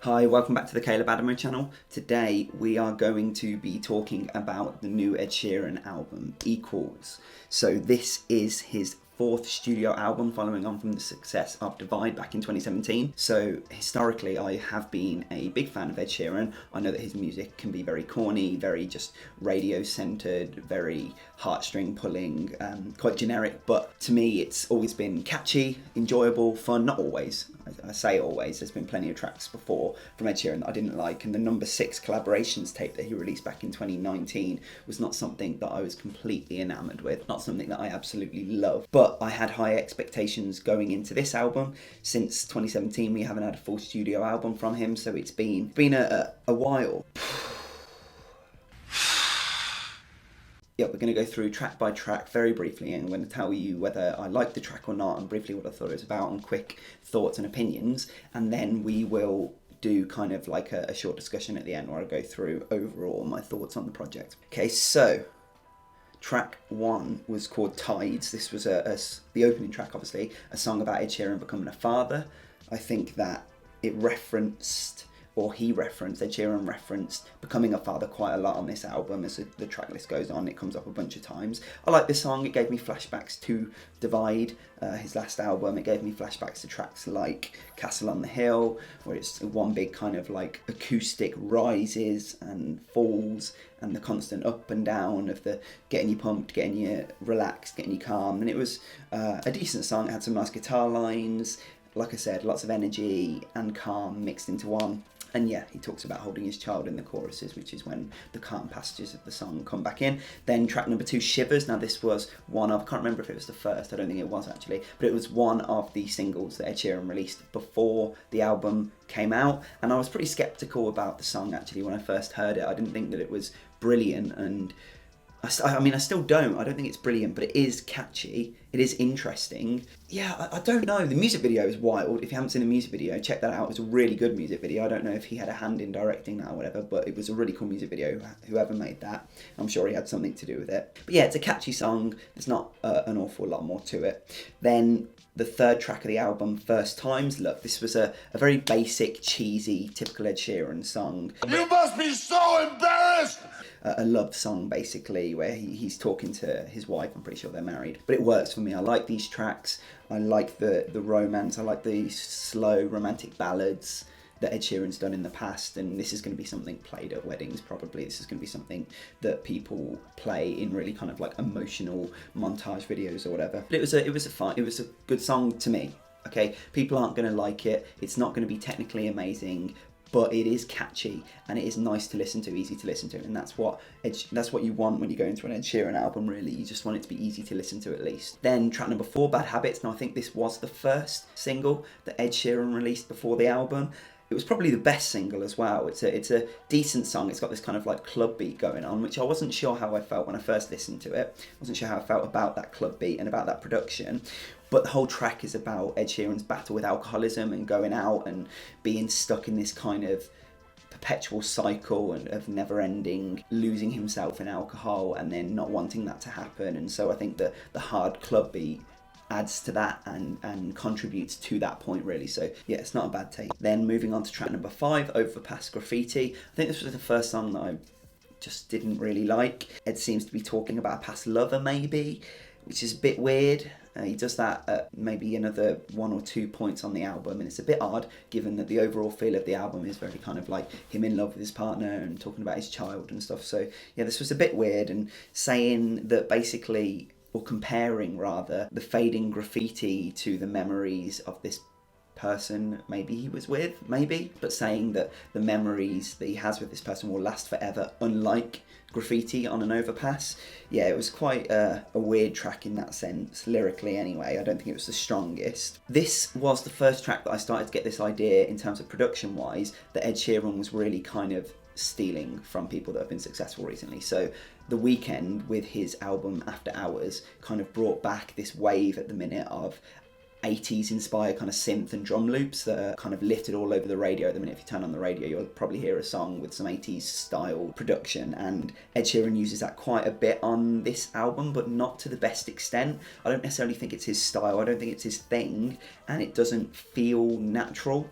Hi, welcome back to the Caleb Adamo channel. Today we are going to be talking about the new Ed Sheeran album, Equals. So this is his fourth studio album following on from the success of Divide back in 2017. So historically I have been a big fan of Ed Sheeran. I know that his music can be very corny, very just radio centered, very heartstring pulling, quite generic, but to me it's always been catchy, enjoyable, fun. Not always, I say always, there's been plenty of tracks before from Ed Sheeran that I didn't like, and the number 6 collaborations tape that he released back in 2019 was not something that I was completely enamoured with, not something that I absolutely love. But I had high expectations going into this album. Since 2017 we haven't had a full studio album from him, so it's been a while. Yeah, we're going to go through track by track very briefly, and I'm going to tell you whether I like the track or not, and briefly what I thought it was about, and quick thoughts and opinions, and then we will do kind of like a short discussion at the end where I go through overall my thoughts on the project. Okay, so track 1 was called Tides. This was the opening track, obviously, a song about Ed Sheeran becoming a father. I think that it referenced, or he referenced, Ed Sheeran referenced becoming a father quite a lot on this album. As the track list goes on, it comes up a bunch of times. I like this song. It gave me flashbacks to Divide, his last album. It gave me flashbacks to tracks like Castle on the Hill, where it's one big kind of like acoustic rises and falls, and the constant up and down of the getting you pumped, getting you relaxed, getting you calm. And it was a decent song. It had some nice guitar lines. Like I said, lots of energy and calm mixed into one. And yeah, he talks about holding his child in the choruses, which is when the calm passages of the song come back in. Then track number 2, Shivers. Now this was one of, I can't remember if it was the first, I don't think it was actually, but it was one of the singles that Ed Sheeran released before the album came out. And I was pretty skeptical about the song actually when I first heard it. I didn't think that it was brilliant, and I still don't. I don't think it's brilliant, but it is catchy. It is interesting. Yeah, I don't know. The music video is wild. If you haven't seen the music video, check that out. It was a really good music video. I don't know if he had a hand in directing that or whatever, but it was a really cool music video. Whoever made that, I'm sure he had something to do with it. But yeah, it's a catchy song. There's not an awful lot more to it. Then the third track of the album, First Times. Look, this was a very basic, cheesy, typical Ed Sheeran song. You must be so embarrassed! A love song, basically, where he's talking to his wife. I'm pretty sure they're married. But it works for me. I like these tracks. I like the romance. I like the slow romantic ballads that Ed Sheeran's done in the past, and this is going to be something played at weddings probably. This is going to be something that people play in really kind of like emotional montage videos or whatever. But it was a good song to me. Okay, people aren't going to like it. It's not going to be technically amazing, but it is catchy and it is nice to listen to, easy to listen to, and that's what you want when you go into an Ed Sheeran album, really. You just want it to be easy to listen to at least. Then track number 4, Bad Habits. Now I think this was the first single that Ed Sheeran released before the album. It was probably the best single as well. It's a decent song. It's got this kind of like club beat going on, which I wasn't sure how I felt when I first listened to it. I wasn't sure how I felt about that club beat and about that production. But the whole track is about Ed Sheeran's battle with alcoholism and going out and being stuck in this kind of perpetual cycle and of never ending, losing himself in alcohol and then not wanting that to happen. And so I think that the hard club beat adds to that and contributes to that point, really. So yeah, it's not a bad take. Then moving on to track number 5, Overpass Graffiti. I think this was the first song that I just didn't really like. Ed seems to be talking about a past lover maybe, which is a bit weird. He does that at maybe another 1 or 2 points on the album, and it's a bit odd given that the overall feel of the album is very kind of like him in love with his partner and talking about his child and stuff. So yeah, this was a bit weird, and saying that basically, or comparing rather, the fading graffiti to the memories of this person maybe he was with, but saying that the memories that he has with this person will last forever, unlike graffiti on an overpass. Yeah, it was quite a weird track in that sense, lyrically anyway. I don't think it was the strongest. This was the first track that I started to get this idea in terms of production wise that Ed Sheeran was really kind of stealing from people that have been successful recently. So The Weeknd with his album After Hours kind of brought back this wave at the minute of 80s inspired kind of synth and drum loops that are kind of littered all over the radio at the minute. If you turn on the radio, you'll probably hear a song with some 80s style production, and Ed Sheeran uses that quite a bit on this album, but not to the best extent. I don't necessarily think it's his style, I don't think it's his thing, and it doesn't feel natural.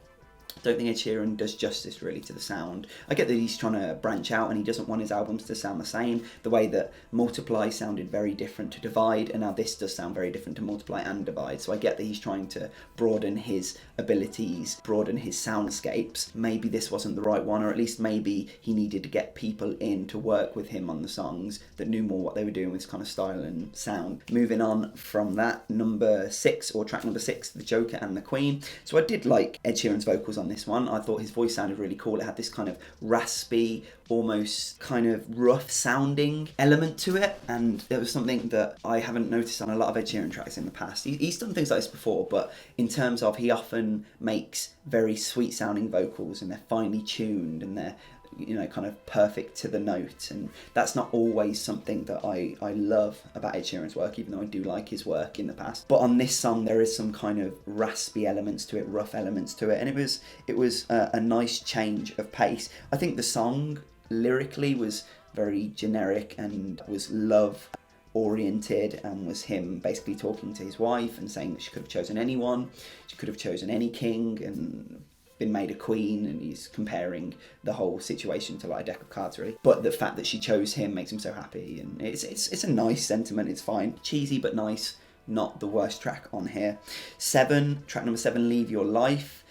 I don't think Ed Sheeran does justice really to the sound. I get that he's trying to branch out and he doesn't want his albums to sound the same. The way that Multiply sounded very different to Divide, and now this does sound very different to Multiply and Divide. So I get that he's trying to broaden his abilities, broaden his soundscapes. Maybe this wasn't the right one, or at least maybe he needed to get people in to work with him on the songs that knew more what they were doing with this kind of style and sound. Moving on from that, number 6, or track number 6, The Joker and the Queen. So I did like Ed Sheeran's vocals on this one. I thought his voice sounded really cool. It had this kind of raspy, almost kind of rough sounding element to it, and it was something that I haven't noticed on a lot of Ed Sheeran tracks in the past. He's done things like this before, but in terms of, he often makes very sweet sounding vocals, and they're finely tuned, and they're, you know, kind of perfect to the note, and that's not always something that I love about Ed Sheeran's work, even though I do like his work in the past. But on this song there is some kind of raspy elements to it, rough elements to it, and it was a nice change of pace. I think the song lyrically was very generic and was love oriented, and was him basically talking to his wife and saying that she could have chosen anyone, she could have chosen any king and been made a queen, and he's comparing the whole situation to like a deck of cards really. But the fact that she chose him makes him so happy, and it's a nice sentiment. It's fine, cheesy but nice, not the worst track on here. 7, track number 7, Leave Your Life.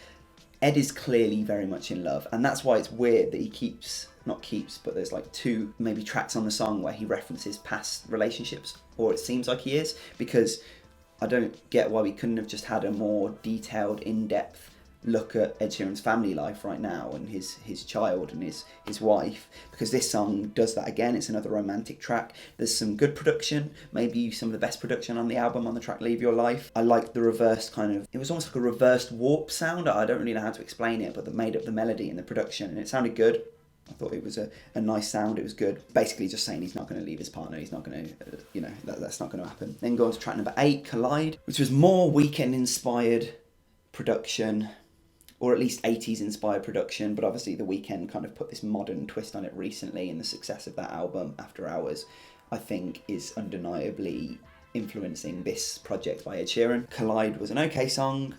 Ed is clearly very much in love, and that's why it's weird that he but there's like 2 maybe tracks on the song where he references past relationships, or it seems like he is, because I don't get why we couldn't have just had a more detailed, in-depth look at Ed Sheeran's family life right now, and his child and his wife, because this song does that again. It's another romantic track. There's some good production, maybe some of the best production on the album on the track Leave Your Life. I like the reverse kind of, it was almost like a reversed warp sound. I don't really know how to explain it, but that made up the melody and the production, and it sounded good. I thought it was a nice sound. It was good. Basically just saying he's not going to leave his partner. He's not going to, that's not going to happen. Then go on to track number 8, Collide, which was more Weekend inspired production, or at least 80s inspired production, but obviously The Weeknd kind of put this modern twist on it recently, and the success of that album, After Hours, I think is undeniably influencing this project by Ed Sheeran. Collide was an okay song.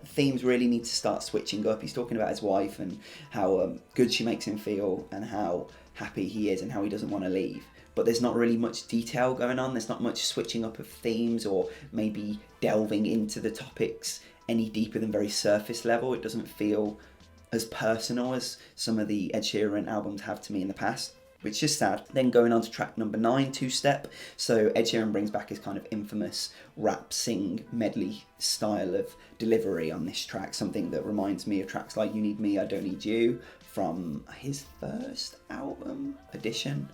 Themes really need to start switching up. He's talking about his wife and how good she makes him feel, and how happy he is, and how he doesn't want to leave. But there's not really much detail going on. There's not much switching up of themes, or maybe delving into the topics any deeper than very surface level. It doesn't feel as personal as some of the Ed Sheeran albums have to me in the past, which is sad. Then going on to track number 9, Two Step. So Ed Sheeran brings back his kind of infamous rap sing medley style of delivery on this track, something that reminds me of tracks like You Need Me, I Don't Need You from his first album, Edition,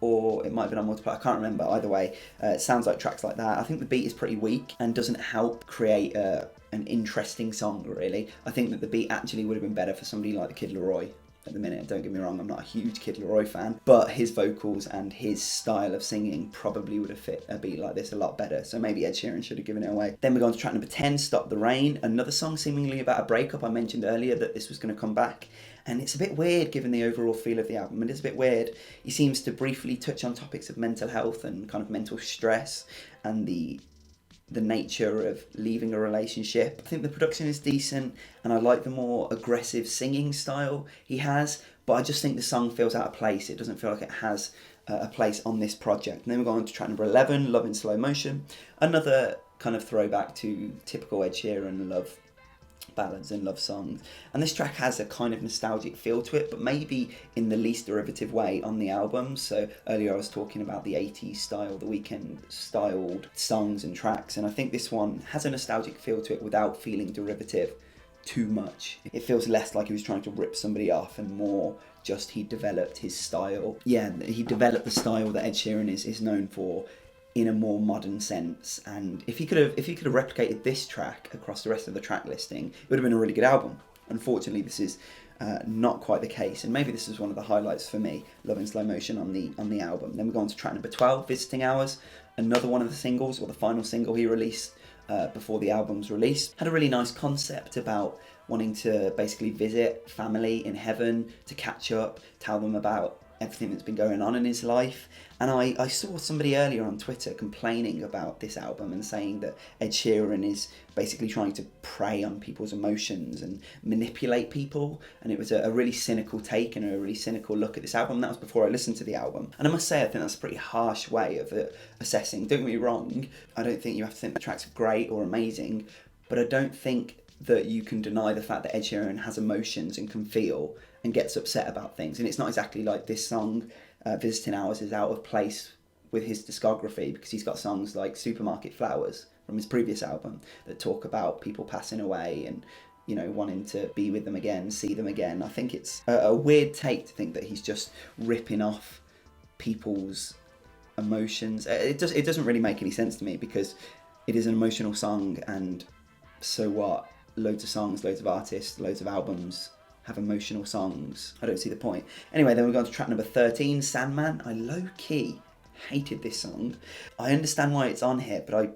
or it might have been on Multiply, I can't remember. Either way, it sounds like tracks like that. I think the beat is pretty weak and doesn't help create an interesting song, really. I think that the beat actually would have been better for somebody like the Kid Laroi at the minute. Don't get me wrong, I'm not a huge Kid Laroi fan, but his vocals and his style of singing probably would have fit a beat like this a lot better, so maybe Ed Sheeran should have given it away. Then we go on to track number 10, Stop the Rain, another song seemingly about a breakup. I mentioned earlier that this was going to come back, and it's a bit weird given the overall feel of the album. It is a bit weird. He seems to briefly touch on topics of mental health and kind of mental stress, and the nature of leaving a relationship. I think the production is decent, and I like the more aggressive singing style he has, but I just think the song feels out of place. It doesn't feel like it has a place on this project. And then we go on to track number 11, Love in Slow Motion, another kind of throwback to typical Ed Sheeran love ballads and love songs, and this track has a kind of nostalgic feel to it, but maybe in the least derivative way on the album. So earlier I was talking about the 80s style, the Weeknd styled songs and tracks, and I think this one has a nostalgic feel to it without feeling derivative too much. It feels less like he was trying to rip somebody off, and more just he developed his style. Yeah, he developed the style that Ed Sheeran is known for in a more modern sense, and if he could have replicated this track across the rest of the track listing, it would have been a really good album. Unfortunately, this is not quite the case, and maybe this is one of the highlights for me, Love in Slow Motion on the album. Then we go on to track number 12, Visiting Hours, another one of the singles, or the final single he released before the album's release. Had a really nice concept about wanting to basically visit family in heaven, to catch up, tell them about everything that's been going on in his life. And I saw somebody earlier on Twitter complaining about this album and saying that Ed Sheeran is basically trying to prey on people's emotions and manipulate people. And it was a really cynical take and a really cynical look at this album. That was before I listened to the album. And I must say, I think that's a pretty harsh way of assessing. Don't get me wrong, I don't think you have to think the tracks are great or amazing, but I don't think that you can deny the fact that Ed Sheeran has emotions and can feel and gets upset about things. And it's not exactly like this song, Visiting Hours, is out of place with his discography, because he's got songs like Supermarket Flowers from his previous album that talk about people passing away and, you know, wanting to be with them again, see them again. I think it's a weird take to think that he's just ripping off people's emotions. It doesn't really make any sense to me, because it is an emotional song, and so what? Loads of songs, loads of artists, loads of albums have emotional songs. I don't see the point. Anyway, then we go on to track number 13, Sandman. I low-key hated this song. I understand why it's on here, but I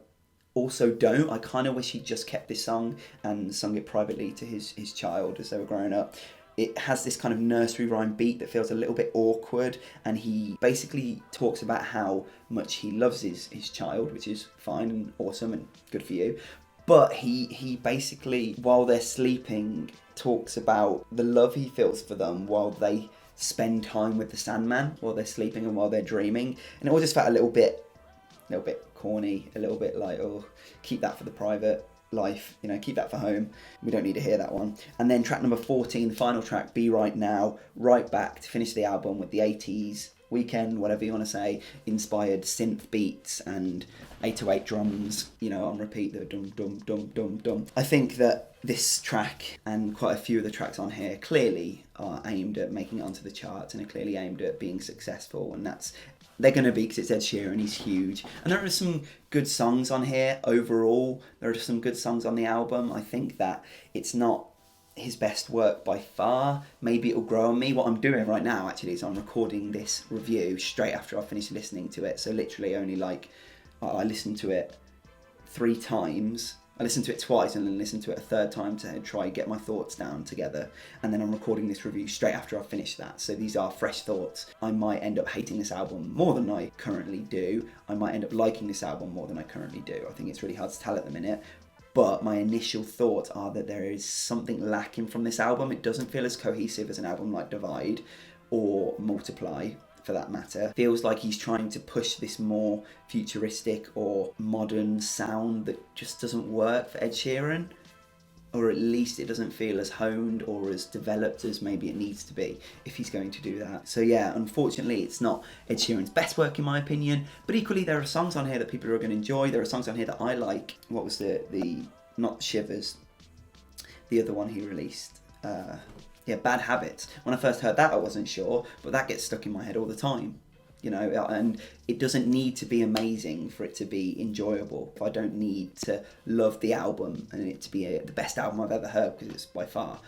also don't. I kind of wish he'd just kept this song and sung it privately to his child as they were growing up. It has this kind of nursery rhyme beat that feels a little bit awkward, and he basically talks about how much he loves his child, which is fine and awesome and good for you. But he basically, while they're sleeping, talks about the love he feels for them while they spend time with the Sandman, while they're sleeping and while they're dreaming. And it all just felt a little bit corny, a little bit like, oh, keep that for the private life, you know, keep that for home. We don't need to hear that one. And then track number 14, the final track, Be Right Now, right back to finish the album with the 80s, weekend, whatever you want to say, inspired synth beats and 808 drums, you know, on repeat, the dum dum dum dum dum. I think that this track and quite a few of the tracks on here clearly are aimed at making it onto the charts and are clearly aimed at being successful, and they're going to be, because it's Ed Sheeran, he's huge. And there are some good songs on here overall. There are some good songs on the album. I think that it's not his best work by far. Maybe it'll grow on me. What I'm doing right now actually is I'm recording this review straight after I've finished listening to it. So literally only I listened to it 3 times. I listened to it twice and then listened to it a third time to try and get my thoughts down together. And then I'm recording this review straight after I've finished that. So these are fresh thoughts. I might end up hating this album more than I currently do. I might end up liking this album more than I currently do. I think it's really hard to tell at the minute. But my initial thoughts are that there is something lacking from this album. It doesn't feel as cohesive as an album like Divide or Multiply, for that matter. Feels like he's trying to push this more futuristic or modern sound that just doesn't work for Ed Sheeran. Or at least it doesn't feel as honed or as developed as maybe it needs to be if he's going to do that. So yeah, unfortunately it's not Ed Sheeran's best work in my opinion, but equally there are songs on here that people are going to enjoy. There are songs on here that I like. What was the not Shivers, the other one he released? Bad Habits. When I first heard that I wasn't sure, but that gets stuck in my head all the time. You know, and it doesn't need to be amazing for it to be enjoyable. I don't need to love the album and it to be the best album I've ever heard, because it's by far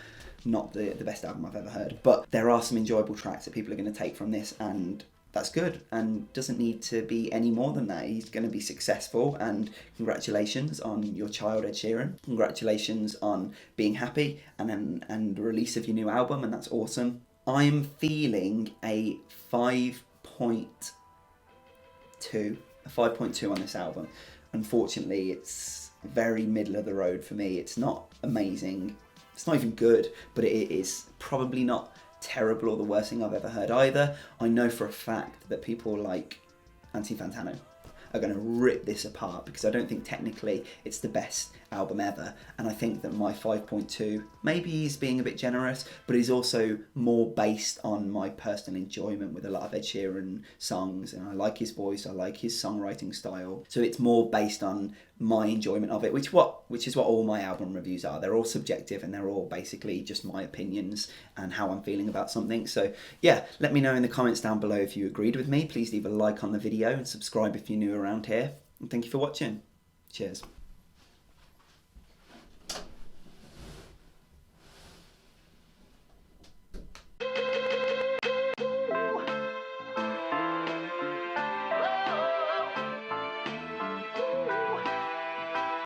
not the best album I've ever heard. But there are some enjoyable tracks that people are going to take from this, and that's good, and doesn't need to be any more than that. He's going to be successful, and congratulations on your child, Ed Sheeran. Congratulations on being happy and the release of your new album, and that's awesome. I'm feeling a 5.2 on this album. Unfortunately, it's very middle of the road for me. It's not amazing. It's not even good, but it is probably not terrible or the worst thing I've ever heard either. I know for a fact that people like Anthony Fantano are going to rip this apart, because I don't think technically it's the best album ever, and I think that my 5.2 maybe he's being a bit generous, but he's also more based on my personal enjoyment with a lot of Ed Sheeran songs, and I like his voice, I like his songwriting style, so it's more based on my enjoyment of it, which is what all my album reviews are. They're all subjective and they're all basically just my opinions and how I'm feeling about something. So yeah, let me know in the comments down below if you agreed with me. Please leave a like on the video and subscribe if you're new around here, and thank you for watching. Cheers.